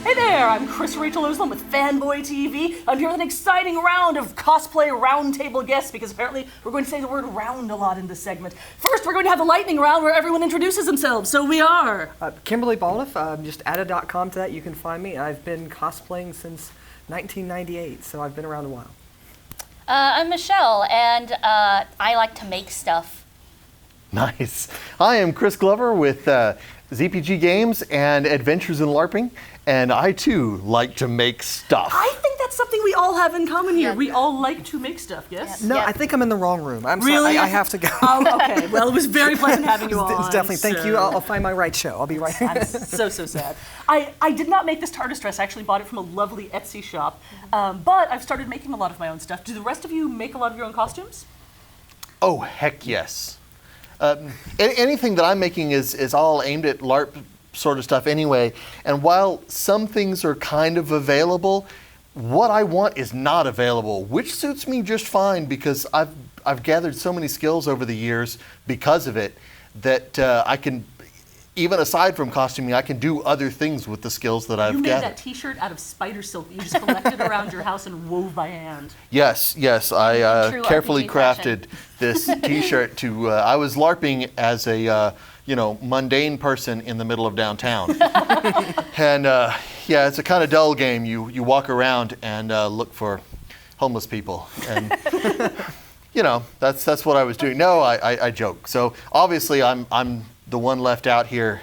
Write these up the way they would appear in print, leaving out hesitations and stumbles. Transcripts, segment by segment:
Hey there, I'm Chris-Rachael with Fanboy TV. I'm here with an exciting round of cosplay roundtable guests because apparently we're going to say the word round a lot in this segment. First, we're going to have the lightning round where everyone introduces themselves. So we are... Kimberly Baldiff, just added.com to that, you can find me. I've been cosplaying since 1998, so I've been around a while. I'm Michelle, and I like to make stuff. Nice. I am Chris Glover with ZPG Games and Adventures in LARPing, and I too like to make stuff. I think that's something we all have in common here. Yeah. We all like to make stuff, yes? No, Yeah. I think I'm in the wrong room. I'm Really? sorry, I have to go. Oh, okay. Well, it was very pleasant having you on. It's definitely, thank you. I'll find my right show. I'll be right. I'm so sad. I did not make this TARDIS dress. I actually bought it from a lovely Etsy shop. But I've started making a lot of my own stuff. Do the rest of you make a lot of your own costumes? Oh, heck yes. Anything that I'm making is all aimed at LARP sort of stuff anyway. And while some things are kind of available, what I want is not available, which suits me just fine because I've gathered so many skills over the years because of it that I can, even aside from costuming, I can do other things with the skills that I've You made gathered. that T-shirt out of spider silk that you just collected around your house and wove by hand. Yes, I True carefully RPG fashion. crafted this T-shirt to. I was LARPing as a mundane person in the middle of downtown, and yeah, it's a kind of dull game. You walk around and look for homeless people, and that's what I was doing. No, I joke. So obviously I'm the one left out here.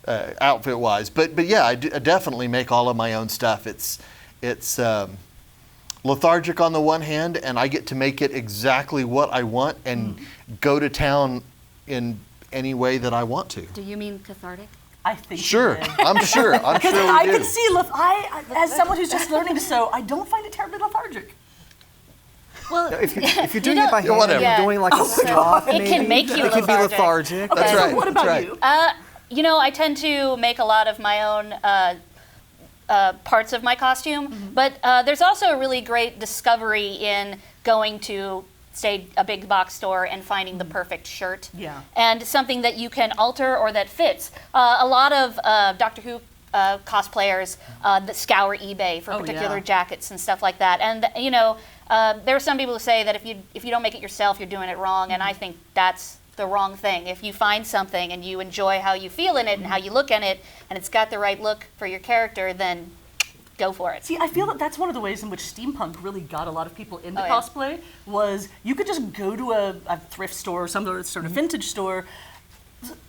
Outfit-wise, but yeah, I definitely make all of my own stuff. It's lethargic on the one hand, and I get to make it exactly what I want and go to town in any way that I want to. Do you mean cathartic? I think Sure, you did. I'm sure. Because we I do. can see, as someone who's just learning to sew, I don't find it terribly lethargic. Well, If you're doing it by hand, whatever. you're doing like a sloth, It can maybe, make you it can be lethargic. lethargic. That's So right. what about that's right. you? I tend to make a lot of my own parts of my costume, but there's also a really great discovery in going to, say, a big box store and finding the perfect shirt. Yeah. And something that you can alter or that fits. A lot of Doctor Who cosplayers that scour eBay for particular yeah. jackets and stuff like that. And there are some people who say that if you don't make it yourself, you're doing it wrong, and I think that's the wrong thing. If you find something and you enjoy how you feel in it and how you look in it, and it's got the right look for your character, then go for it. See, I feel that that's one of the ways in which steampunk really got a lot of people into Oh, yeah. cosplay, was you could just go to a thrift store or some sort of vintage store.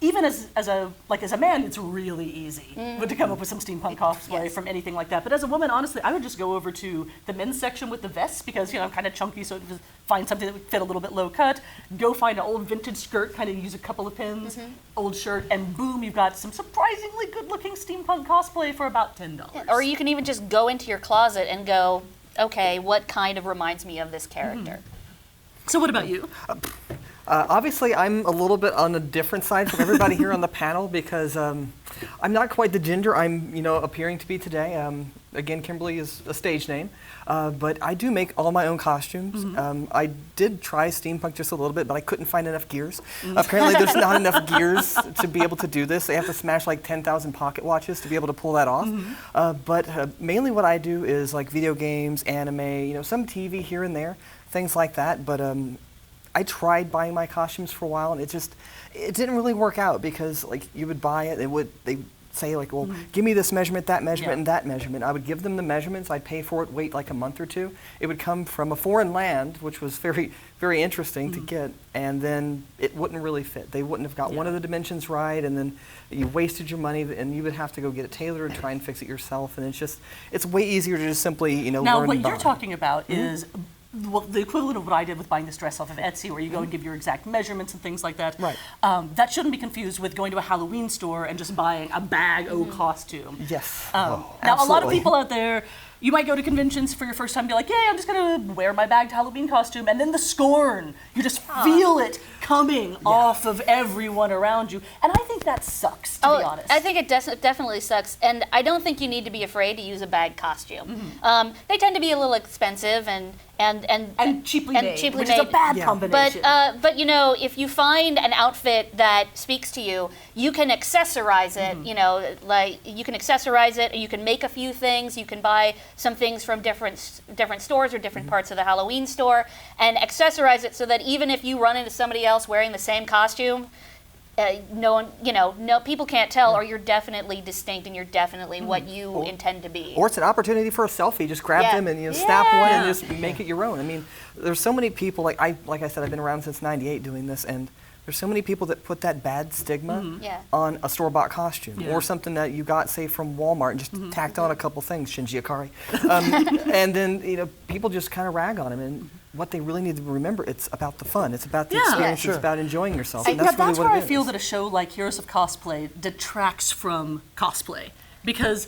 Even as a man, it's really easy to come up with some steampunk cosplay Yes. from anything like that. But as a woman, honestly, I would just go over to the men's section with the vests because I'm kind of chunky, so just find something that would fit a little bit low cut. Go find an old vintage skirt, kind of use a couple of pins, old shirt, and boom, you've got some surprisingly good-looking steampunk cosplay for about $10. Or you can even just go into your closet and go, okay, what kind of reminds me of this character? So what about you? Obviously, I'm a little bit on the different side from everybody here on the panel because I'm not quite the gender I'm, appearing to be today. Again, Kimberly is a stage name, but I do make all my own costumes. I did try steampunk just a little bit, but I couldn't find enough gears. Apparently, there's not enough gears to be able to do this. They have to smash like 10,000 pocket watches to be able to pull that off. But mainly what I do is like video games, anime, some TV here and there, things like that. But I tried buying my costumes for a while, and it didn't really work out because like you would buy it, they say like, well, give me this measurement, that measurement, and that measurement. I would give them the measurements. I'd pay for it, wait like a month or two. It would come from a foreign land, which was very, very interesting to get, and then it wouldn't really fit. They wouldn't have got one of the dimensions right, and then you wasted your money, and you would have to go get it tailored and try and fix it yourself. And it's way easier to just simply, Now, learn what and you're buy. talking about is the equivalent of what I did with buying this dress off of Etsy, where you go and give your exact measurements and things like that. Right. That shouldn't be confused with going to a Halloween store and just buying a bag o costume. Yes. Now, a lot of absolutely. people out there you might go to conventions for your first time and be like, yeah, I'm just gonna wear my bagged Halloween costume, and then the scorn, you just feel it coming off of everyone around you. And I think that sucks, to be honest. I think it definitely sucks, and I don't think you need to be afraid to use a bag costume. They tend to be a little expensive and cheaply made, which is made. a bad combination. But you know, if you find an outfit that speaks to you, you can accessorize it. You know, like you can accessorize it. You can make a few things. You can buy some things from different stores or different parts of the Halloween store, and accessorize it so that even if you run into somebody else wearing the same costume, no one, no people can't tell, or you're definitely distinct and you're definitely what you intend to be. Or it's an opportunity for a selfie. Just grab them and snap one and just make it your own. I mean, there's so many people, like I said, I've been around since '98 doing this, and there's so many people that put that bad stigma on a store-bought costume or something that you got, say, from Walmart and just tacked on a couple things, Shinji Ikari. And then, people just kind of rag on them. And what they really need to remember, it's about the fun. It's about the experience. It's about enjoying yourself. And that's really where what I it is. feel that a show like Heroes of Cosplay detracts from cosplay. Because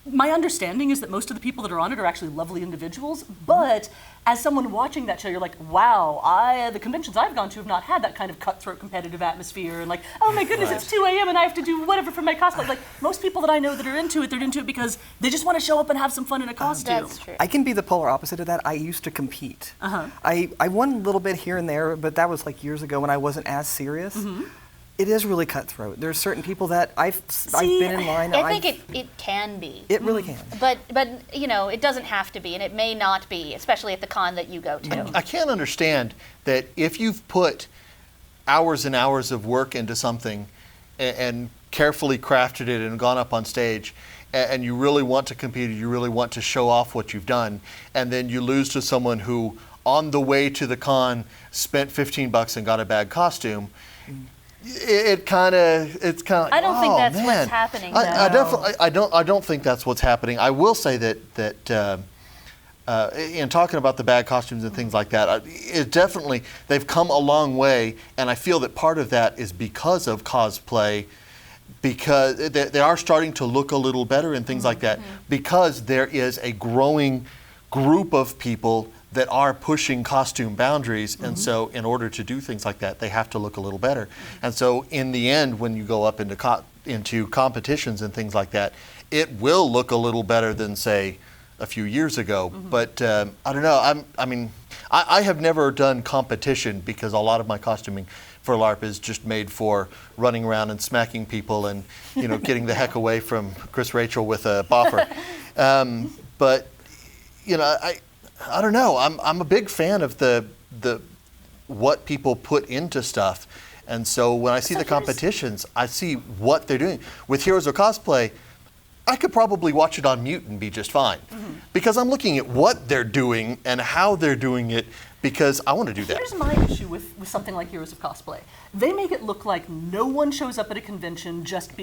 my understanding is that most of the people that are on it are actually lovely individuals, but as someone watching that show, you're like, wow, the conventions I've gone to have not had that kind of cutthroat competitive atmosphere, and like, oh my goodness, it's 2 a.m. and I have to do whatever for my cosplay. Like, most people that I know that are into it, they're into it because they just want to show up and have some fun in a costume. That's true. I can be the polar opposite of that. I used to compete. I won a little bit here and there, but that was like years ago when I wasn't as serious. It is really cutthroat. There's certain people that I've been in line. I think it can be. It really can. But it doesn't have to be, and it may not be, especially at the con that you go to. I can't understand that if you've put hours and hours of work into something and carefully crafted it and gone up on stage, and you really want to compete, you really want to show off what you've done, and then you lose to someone who, on the way to the con, spent $15 and got a bad costume. It's kind of. I don't think that's what's happening. I don't think that's what's happening. I will say that in talking about the bad costumes and things like that, it definitely they've come a long way, and I feel that part of that is because of cosplay, because they are starting to look a little better and things like that, because there is a growing group of people that are pushing costume boundaries, and so in order to do things like that, they have to look a little better. And so in the end, when you go up into competitions and things like that, it will look a little better than, say, a few years ago. But I don't know, I have never done competition because a lot of my costuming for LARP is just made for running around and smacking people and getting the heck away from Chris-Rachael with a boffer. But I don't know. I'm a big fan of the what people put into stuff, and so when I see the competitions, I see what they're doing. With Heroes of Cosplay, I could probably watch it on mute and be just fine, because I'm looking at what they're doing and how they're doing it, because I want to do that. Here's my issue with something like Heroes of Cosplay. They make it look like no one shows up at a convention just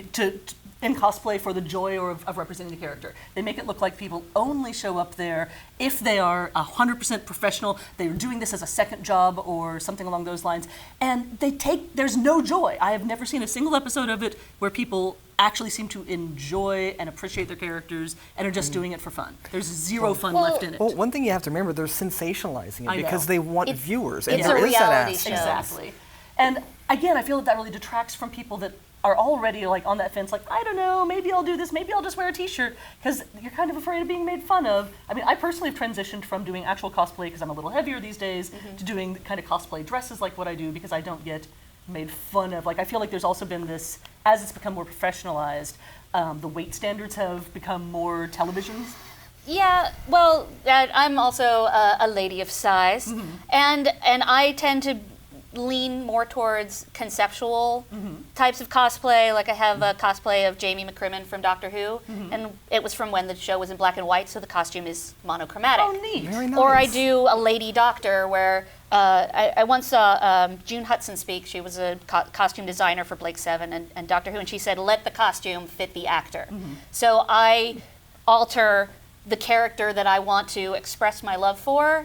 in cosplay for the joy or of representing the character. They make it look like people only show up there if they are 100% professional, they're doing this as a second job or something along those lines, and there's no joy. I have never seen a single episode of it where people actually seem to enjoy and appreciate their characters and are just doing it for fun. There's zero fun left in it. Well, one thing you have to remember, they're sensationalizing it because they want viewers. It's and a there is that reality aspect. show. Exactly. And again, I feel that really detracts from people that are already like on that fence, like, I don't know, maybe I'll do this, maybe I'll just wear a t-shirt, because you're kind of afraid of being made fun of. I mean, I personally have transitioned from doing actual cosplay, because I'm a little heavier these days, to doing kind of cosplay dresses like what I do, because I don't get made fun of. Like, I feel like there's also been this, as it's become more professionalized, the weight standards have become more televisions. Yeah, well, I'm also a lady of size, and I tend to lean more towards conceptual types of cosplay. Like I have a cosplay of Jamie McCrimmon from Doctor Who, and it was from when the show was in black and white, so the costume is monochromatic. Oh, neat. Very nice. Or I do a lady doctor where I once saw June Hudson speak. She was a costume designer for Blake Seven and Doctor Who, and she said, let the costume fit the actor. So I alter the character that I want to express my love for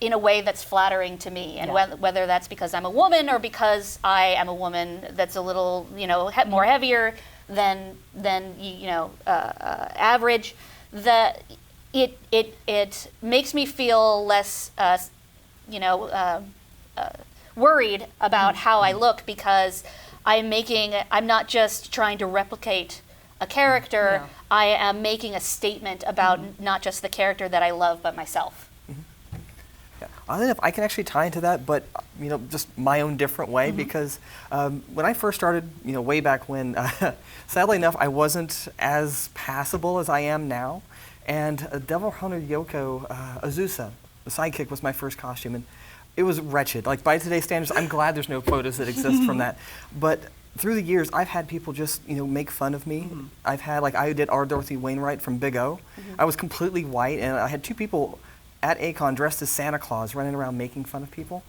in a way that's flattering to me, and whether that's because I'm a woman or because I am a woman that's a little, more heavier than average, it makes me feel less, worried about how I look, because I'm not just trying to replicate a character. Yeah. I am making a statement about not just the character that I love, but myself. Yeah. I don't know if I can actually tie into that, but just my own different way, because when I first started, way back when, sadly enough, I wasn't as passable as I am now. And Devil Hunter Yoko Azusa, the sidekick, was my first costume, and it was wretched. Like, by today's standards, I'm glad there's no photos that exist from that. But through the years, I've had people just, make fun of me. I've had, I did R. Dorothy Wainwright from Big O. I was completely white, and I had two people at A-Kon dressed as Santa Claus running around making fun of people.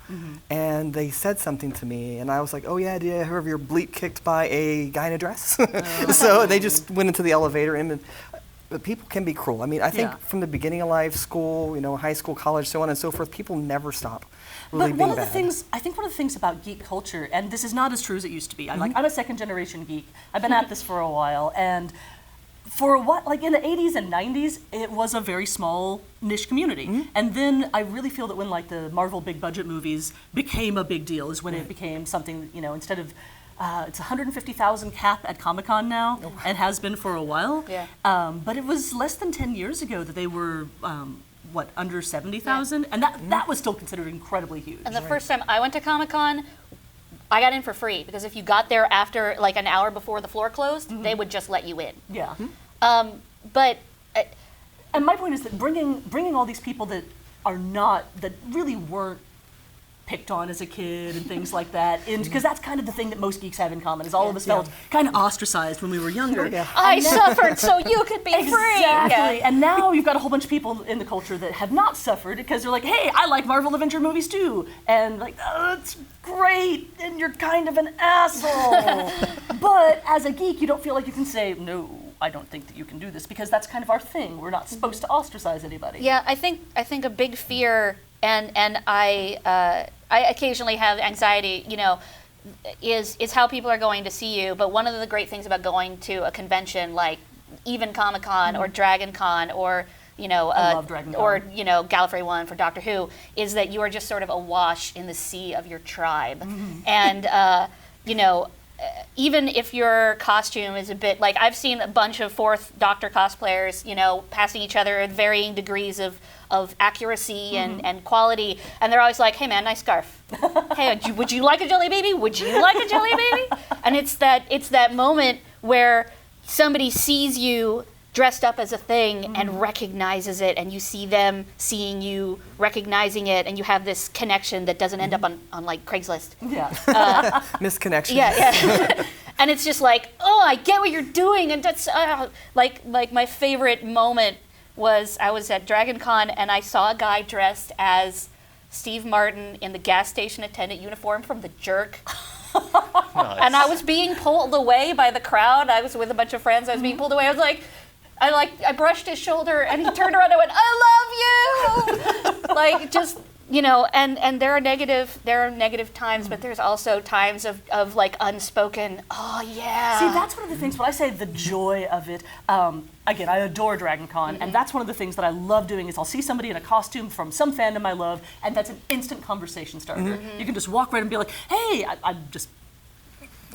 And they said something to me, and I was like, oh yeah, did I hear of your bleep kicked by a guy in a dress? So they just went into the elevator, and but people can be cruel. I mean, I think from the beginning of life, school, high school, college, so on and so forth, people never stop really But being one of bad. the things about geek culture, and this is not as true as it used to be. I'm a second generation geek. I've been at this for a while, and for what, in the 80s and 90s, it was a very small niche community. And then I really feel that when the Marvel big budget movies became a big deal is when it became something, instead of it's 150,000 cap at Comic-Con now, and has been for a while. Yeah. But it was less than 10 years ago that they were, under 70,000? And that was still considered incredibly huge. And the first time I went to Comic-Con, I got in for free, because if you got there after an hour before the floor closed, they would just let you in. Yeah. But And my point is that bringing all these people that really weren't picked on as a kid and things like that, because that's kind of the thing that most geeks have in common, is all of us felt kind of ostracized when we were younger. I suffered so you could be free. Exactly. Yeah. And now you've got a whole bunch of people in the culture that have not suffered, because they're like, hey, I like Marvel Avenger movies too. And oh, that's great, and you're kind of an asshole. But as a geek, you don't feel like you can say, no, I don't think that you can do this, because that's kind of our thing. We're not supposed to ostracize anybody. Yeah, I think a big fear, and I occasionally have anxiety, is how people are going to see you. But one of the great things about going to a convention like even Comic-Con or Dragon Con or I love Dragon Con. or Gallifrey One for Doctor Who, is that you are just sort of awash in the sea of your tribe. And even if your costume is a bit I've seen a bunch of Fourth Doctor cosplayers, passing each other at varying degrees of accuracy and quality, and they're always like, hey man, nice scarf. Hey, would you like a jelly baby? Would you like a jelly baby? And it's that moment where somebody sees you dressed up as a thing and recognizes it, and you see them seeing you, recognizing it, and you have this connection that doesn't end up on Craigslist. Yeah. Misconnection. Yeah. And it's just oh, I get what you're doing, and that's my favorite moment was I was at Dragon Con and I saw a guy dressed as Steve Martin in the gas station attendant uniform from The Jerk. Nice. And I was being pulled away by the crowd. I was with a bunch of friends. I was being pulled away. I was I brushed his shoulder, and he turned around and went, I love you! And there are negative times, but there's also times of unspoken, oh yeah. See, that's one of the things, when I say the joy of it, again, I adore Dragon Con, and that's one of the things that I love doing, is I'll see somebody in a costume from some fandom I love, and that's an instant conversation starter. You can just walk right and be like, hey, I'm just...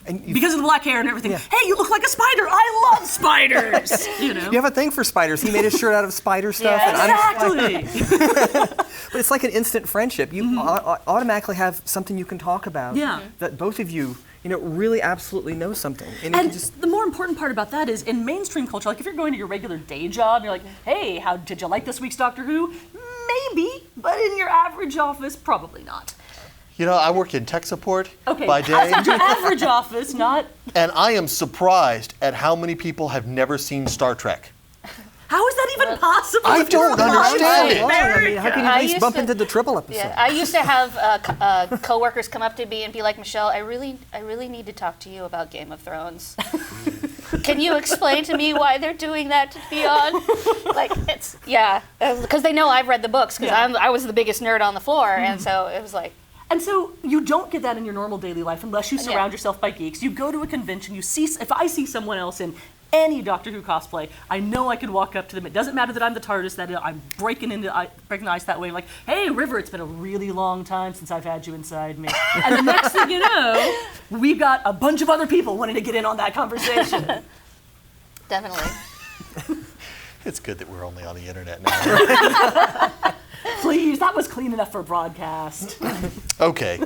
And because of the black hair and everything. Hey, you look like a spider. I love spiders. You have a thing for spiders. He made his shirt out of spider stuff. Yeah, and I'm Exactly. but it's like an instant friendship. You automatically have something you can talk about. Yeah. That both of you, really absolutely know something. And you And can just, the more important part about that is, in mainstream culture, if you're going to your regular day job, you're like, hey, how did you like this week's Doctor Who? Maybe, but in your average office, probably not. I work in tech support Okay, by day, outside your average office, not... and I am surprised at how many people have never seen Star Trek. How is that even possible? I if you're don't understand it. I mean, how can you I at least used bump to- into the triple episode? Yeah, I used to have coworkers come up to me and be like, Michelle, I really need to talk to you about Game of Thrones. Can you explain to me why they're doing that to be on? Because they know I've read the books, because I was the biggest nerd on the floor, and so it was like, And so you don't get that in your normal daily life unless you surround yourself by geeks. You go to a convention, if I see someone else in any Doctor Who cosplay, I know I can walk up to them. It doesn't matter that I'm the TARDIS, that I'm breaking the ice that way. I'm like, hey, River, it's been a really long time since I've had you inside me. And the next thing you know, we've got a bunch of other people wanting to get in on that conversation. Definitely. It's good that we're only on the internet now. Please, that was clean enough for broadcast. Okay.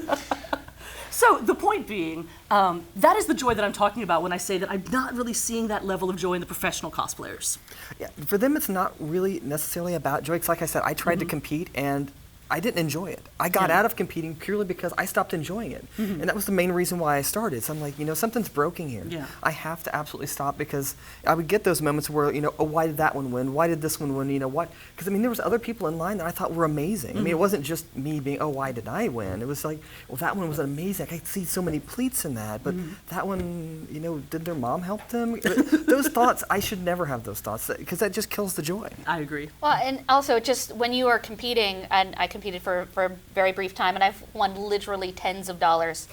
So the point being, that is the joy that I'm talking about when I say that I'm not really seeing that level of joy in the professional cosplayers. Yeah, for them, it's not really necessarily about joy. 'Cause like I said, I tried to compete and I didn't enjoy it. I got out of competing purely because I stopped enjoying it. And that was the main reason why I started. So I'm like, something's broken here. Yeah. I have to absolutely stop, because I would get those moments where, oh, why did that one win? Why did this one win? What? Because, there was other people in line that I thought were amazing. It wasn't just me being, oh, why did I win? It was like, well, that one was amazing. I could see so many pleats in that. But that one, did their mom help them? Those thoughts, I should never have those thoughts, because that just kills the joy. I agree. Well, and also just when you are competing, and I competed for a very brief time, and I've won literally tens of dollars.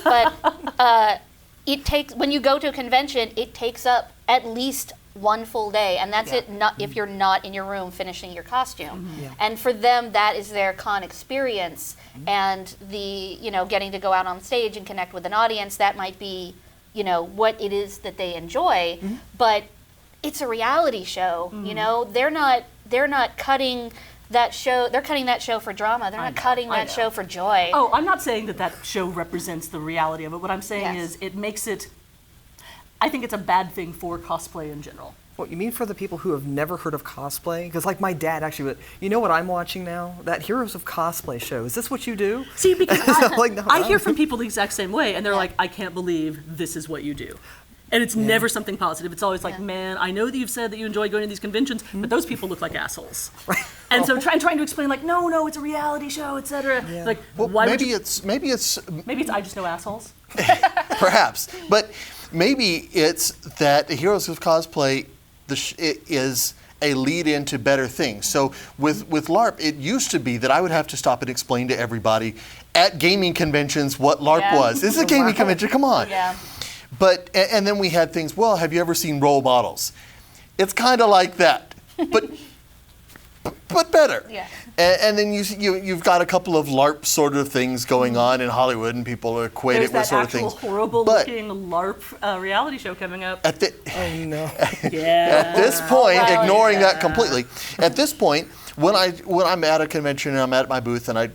But it takes, when you go to a convention, it takes up at least one full day, and that's it. Not if you're not in your room finishing your costume. And for them, that is their con experience, and the getting to go out on stage and connect with an audience. That might be what it is that they enjoy, but it's a reality show. They're not cutting that show. They're cutting that show for drama. They're not cutting that show for joy. Oh, I'm not saying that show represents the reality of it. What I'm saying is it makes it, I think it's a bad thing for cosplay in general. What you mean for the people who have never heard of cosplay? Because like my dad actually, you know what I'm watching now? That Heroes of Cosplay show. Is this what you do? See, because Like, I hear from people the exact same way, and they're like, I can't believe this is what you do. And it's never something positive. It's always like, man, I know that you've said that you enjoy going to these conventions, but those people look like assholes. Right. And so trying to explain, like, no, it's a reality show, etc. Yeah. Like, Well, why would maybe you, it's maybe it's I just know assholes. perhaps, but maybe it's that the Heroes of Cosplay it is a lead into better things. So with LARP, it used to be that I would have to stop and explain to everybody at gaming conventions what LARP was. This is a gaming convention. Come on. Yeah. But and then we had things. Well, have you ever seen role models? It's kind of like that, but better. Yeah. And then you've got a couple of LARP sort of things going on in Hollywood, and people equate There's it with that sort of actual things. horrible-looking LARP reality show coming up. At the, Oh no. Yeah. At this point, well, ignoring that completely. At this point, when I'm at a convention and I'm at my booth and I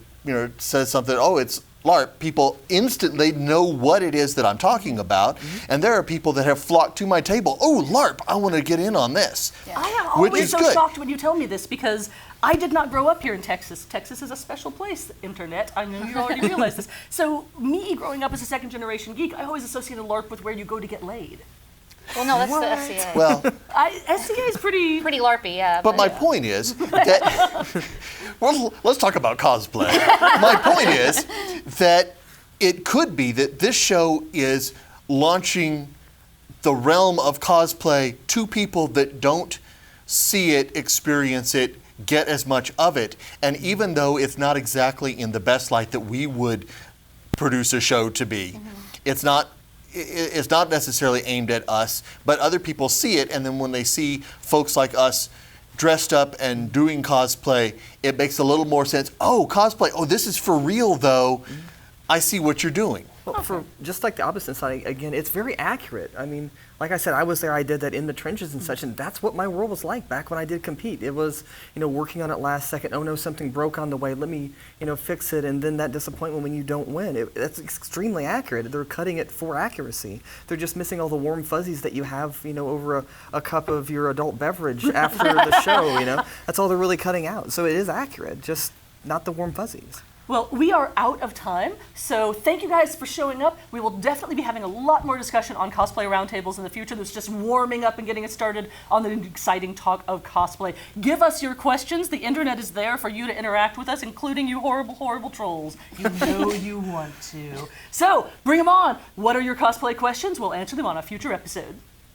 says something, oh, it's LARP, people instantly know what it is that I'm talking about, and there are people that have flocked to my table. Oh, LARP, I want to get in on this. Yeah. I am Which always is so good. shocked when you tell me this, because I did not grow up here in Texas. Texas is a special place, internet. I know you already realize this. So me growing up as a second generation geek, I always associated LARP with where you go to get laid. Well, no, that's the SCA. Well, SCA is pretty... Pretty LARPy, yeah. but my point is that, well, let's talk about cosplay. My point is that it could be that this show is launching the realm of cosplay to people that don't see it, experience it, get as much of it. And even though it's not exactly in the best light that we would produce a show to be, it's not necessarily aimed at us, but other people see it, and then when they see folks like us dressed up and doing cosplay, it makes a little more sense. Oh, cosplay. Oh, this is for real, though. I see what you're doing. Well, for just like the opposite side, again, it's very accurate. I mean, like I said, I was there, I did that in the trenches and such, and that's what my world was like back when I did compete. It was, working on it last second. Oh no, something broke on the way. Let me, fix it. And then that disappointment when you don't win. That's extremely accurate. They're cutting it for accuracy. They're just missing all the warm fuzzies that you have, over a cup of your adult beverage after the show. That's all they're really cutting out. So it is accurate, just not the warm fuzzies. Well, we are out of time, so thank you guys for showing up. We will definitely be having a lot more discussion on cosplay roundtables in the future. That's just warming up and getting us started on the exciting talk of cosplay. Give us your questions. The internet is there for you to interact with us, including you horrible, horrible trolls. You know you want to. So, bring them on. What are your cosplay questions? We'll answer them on a future episode.